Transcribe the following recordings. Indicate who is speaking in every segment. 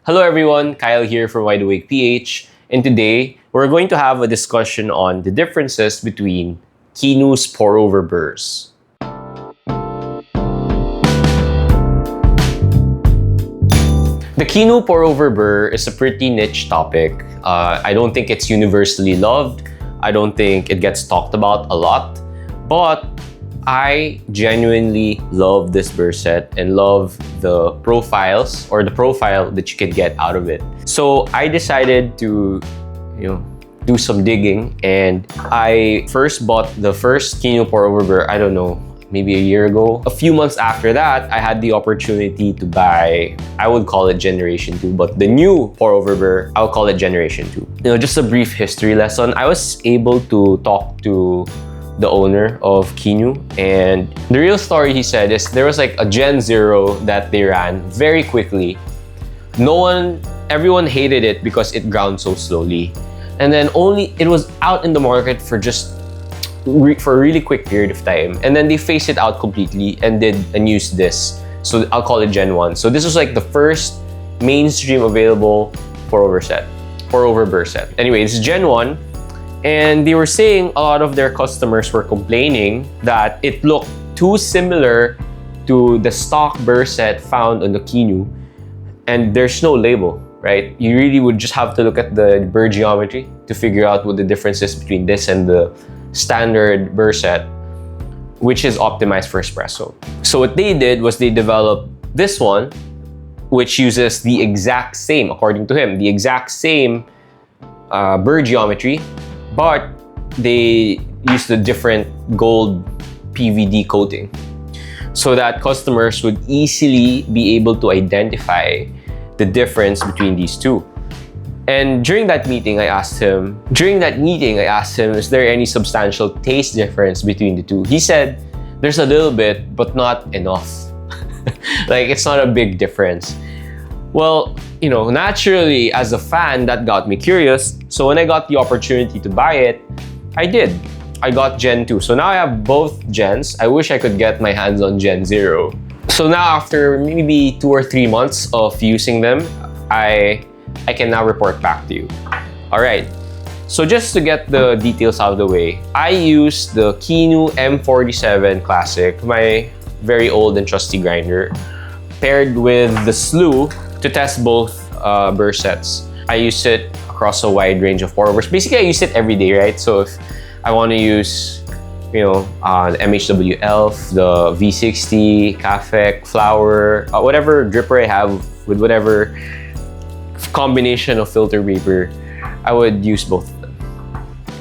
Speaker 1: Hello everyone, Kyle here from Wide Awake PH, and today we're going to have a discussion on the differences between Kinu's Pourover Burrs. The Kinu Pourover Burr is a pretty niche topic. I don't think it's universally loved. I don't think it gets talked about a lot, but I genuinely love this burr set and love the profiles or the profile that you can get out of it. So I decided to, do some digging, and I first bought the first Kinu Pourover Burr, I don't know, maybe a year ago. A few months after that, I had the opportunity to buy, I would call it Generation 2, but the new Pourover Burr, I would call it Generation 2. Just a brief history lesson. I was able to talk to the owner of Kinu, and the real story, he said, is there was like a Gen 0 that they ran very quickly. Everyone hated it because it ground so slowly. And then it was out in the market for for a really quick period of time. And then they phased it out completely and used this. So I'll call it Gen 1. So this was like the first mainstream available Pourover Burr set. Anyway, this is Gen 1. And they were saying a lot of their customers were complaining that it looked too similar to the stock burr set found on the Kinu, and there's no label, right? You really would just have to look at the burr geometry to figure out what the difference is between this and the standard burr set, which is optimized for espresso. So what they did was they developed this one, which uses the exact same, according to him, the exact same burr geometry, but they used a different gold PVD coating so that customers would easily be able to identify the difference between these two. And during that meeting, I asked him, is there any substantial taste difference between the two? He said, there's a little bit, but not enough. Like, it's not a big difference. Well, naturally, as a fan, that got me curious. So when I got the opportunity to buy it, I did. I got Gen 2. So now I have both gens. I wish I could get my hands on Gen 0. So now after maybe 2 or 3 months of using them, I can now report back to you. All right. So just to get the details out of the way, I use the Kinu M47 Classic, my very old and trusty grinder, paired with the Slew to test both burr sets. I use it across a wide range of pourovers. Basically, I use it every day, right? So if I want to use, the MHW Elf, the V60, Cafec, Flower, whatever dripper I have with whatever combination of filter vapor, I would use both of them.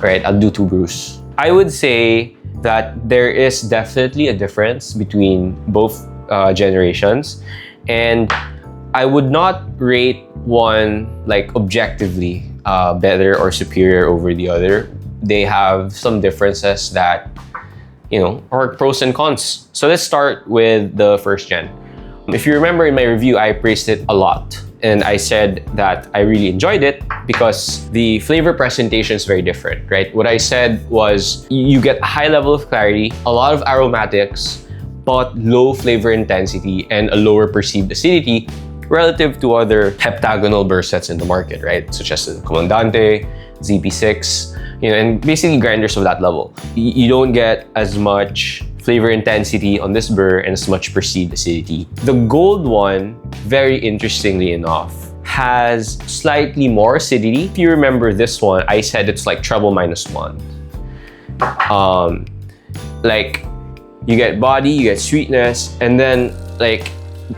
Speaker 1: Right? I'll do 2 brews. I would say that there is definitely a difference between both generations, and I would not rate one like objectively better or superior over the other. They have some differences that, are pros and cons. So let's start with the first gen. If you remember in my review, I praised it a lot. And I said that I really enjoyed it because the flavor presentation is very different, right? What I said was you get a high level of clarity, a lot of aromatics, but low flavor intensity and a lower perceived acidity relative to other heptagonal burr sets in the market, right? Such as the Comandante, ZP6, and basically grinders of that level. You don't get as much flavor intensity on this burr and as much perceived acidity. The gold one, very interestingly enough, has slightly more acidity. If you remember this one, I said it's like treble -1. Like, you get body, you get sweetness, and then like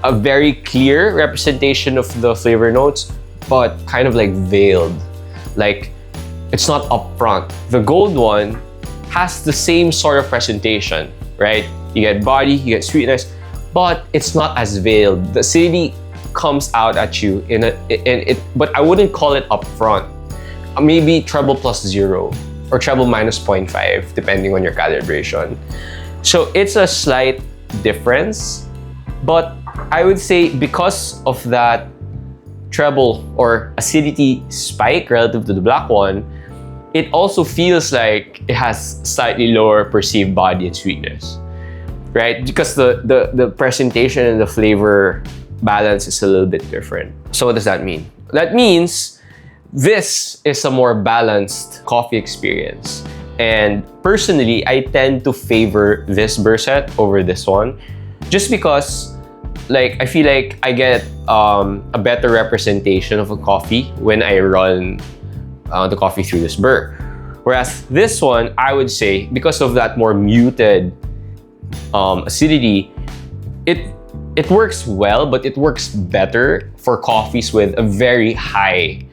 Speaker 1: a very clear representation of the flavor notes, but kind of like veiled. Like, it's not upfront. The gold one has the same sort of presentation, right? You get body, you get sweetness, but it's not as veiled. The acidity comes out at you but I wouldn't call it upfront. Maybe treble +0 or treble -0.5, depending on your calibration. So it's a slight difference, but I would say because of that treble or acidity spike relative to the black one, it also feels like it has slightly lower perceived body and sweetness, right? Because the presentation and the flavor balance is a little bit different. So what does that mean? That means this is a more balanced coffee experience. And personally, I tend to favor this Burr set over this one, just because like I feel like I get a better representation of a coffee when I run the coffee through this Burr. Whereas this one, I would say, because of that more muted acidity, it works well, but it works better for coffees with a very high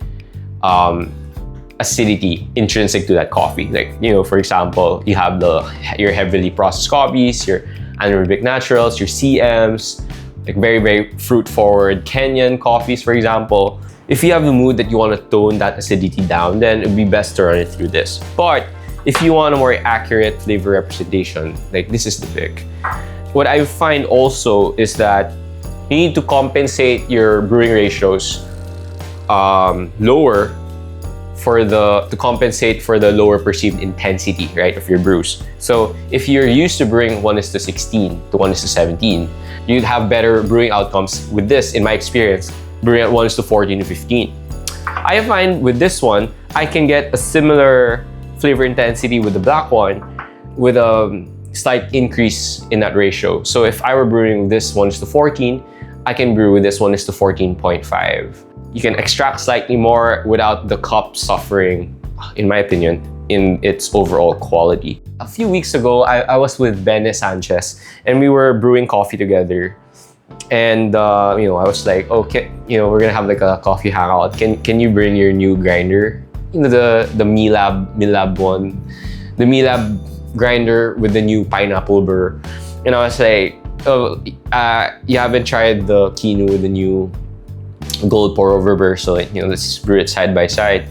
Speaker 1: acidity intrinsic to that coffee. Like, you know, for example, you have your heavily processed coffees, your anaerobic naturals, your CMs, like very, very fruit-forward Kenyan coffees, for example. If you have the mood that you want to tone that acidity down, then it would be best to run it through this. But if you want a more accurate flavor representation, like this is the pick. What I find also is that you need to compensate your brewing ratios lower to compensate for the lower perceived intensity, right, of your brews. So if you're used to brewing 1:16 to 1:17, you'd have better brewing outcomes with this, in my experience, brewing at 1:14 to 15. I find with this one, I can get a similar flavor intensity with the black one with a slight increase in that ratio. So if I were brewing this 1:14, I can brew with this 1:14.5. You can extract slightly more without the cup suffering, in my opinion, in its overall quality. A few weeks ago, I was with Bene Sanchez and we were brewing coffee together. And you know, I was like, okay, you know, we're gonna have like a coffee hangout. Can you bring your new grinder? You know, the Milab one, the Milab grinder with the new pineapple Burr. And I was like, oh, you haven't tried the Kinu with the new gold Pourover Burr, so you know, let's brew it side by side.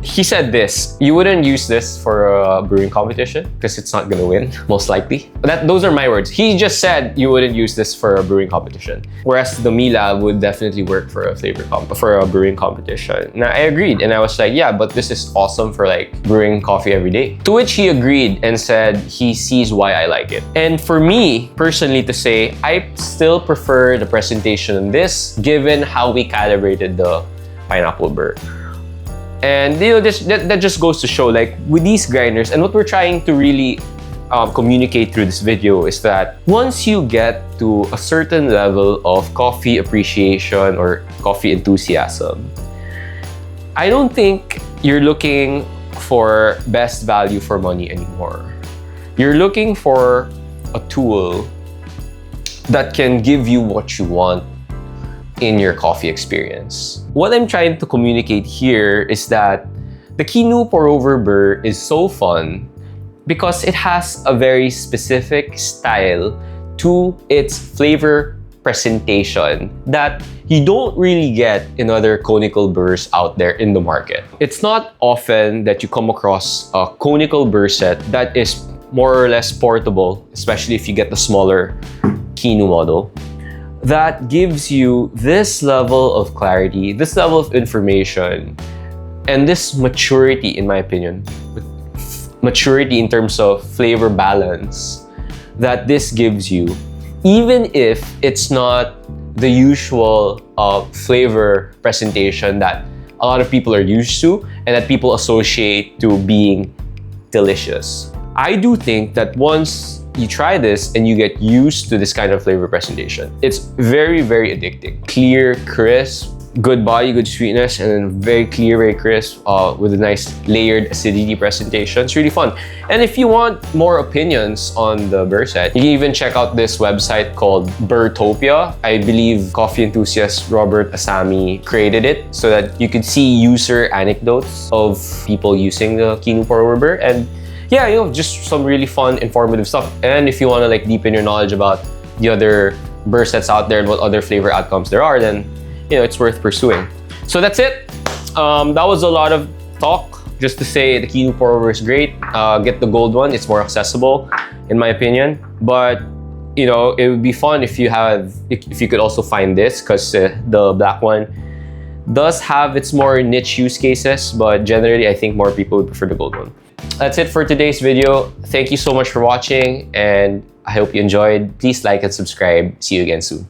Speaker 1: He said this: you wouldn't use this for a brewing competition because it's not gonna win, most likely. Those are my words. He just said you wouldn't use this for a brewing competition, whereas the Mila would definitely work for a brewing competition. And I agreed, and I was like, yeah, but this is awesome for like brewing coffee every day. To which he agreed and said he sees why I like it. And for me personally to say, I still prefer the presentation in this, given how we calibrated the pineapple Burr. And you know, that just goes to show, like with these grinders, and what we're trying to really communicate through this video is that once you get to a certain level of coffee appreciation or coffee enthusiasm, I don't think you're looking for best value for money anymore. You're looking for a tool that can give you what you want in your coffee experience. What I'm trying to communicate here is that the Kinu Pourover Burr is so fun because it has a very specific style to its flavor presentation that you don't really get in other conical burrs out there in the market. It's not often that you come across a conical burr set that is more or less portable, especially if you get the smaller Kinu model, that gives you this level of clarity, this level of information, and this maturity, in my opinion, maturity in terms of flavor balance that this gives you, even if it's not the usual flavor presentation that a lot of people are used to and that people associate to being delicious. I do think that once you try this and you get used to this kind of flavor presentation, it's very, very addicting. Clear, crisp, good body, good sweetness, and then very clear, very crisp with a nice layered acidity presentation. It's really fun. And if you want more opinions on the Burr set, you can even check out this website called Burrtopia. I believe coffee enthusiast Robert Asami created it so that you could see user anecdotes of people using the Kinu Pourover Burr. And yeah, you know, just some really fun, informative stuff. And if you want to like deepen your knowledge about the other Burr sets out there and what other flavor outcomes there are, then you know, it's worth pursuing. So that's it. That was a lot of talk just to say the Kinu Pourover is great. Get the gold one. It's more accessible, in my opinion. But you know, it would be fun if you could also find this, because the black one does have its more niche use cases, but generally I think more people would prefer the gold one. That's it for today's video. Thank you so much for watching, and I hope you enjoyed. Please like and subscribe. See you again soon.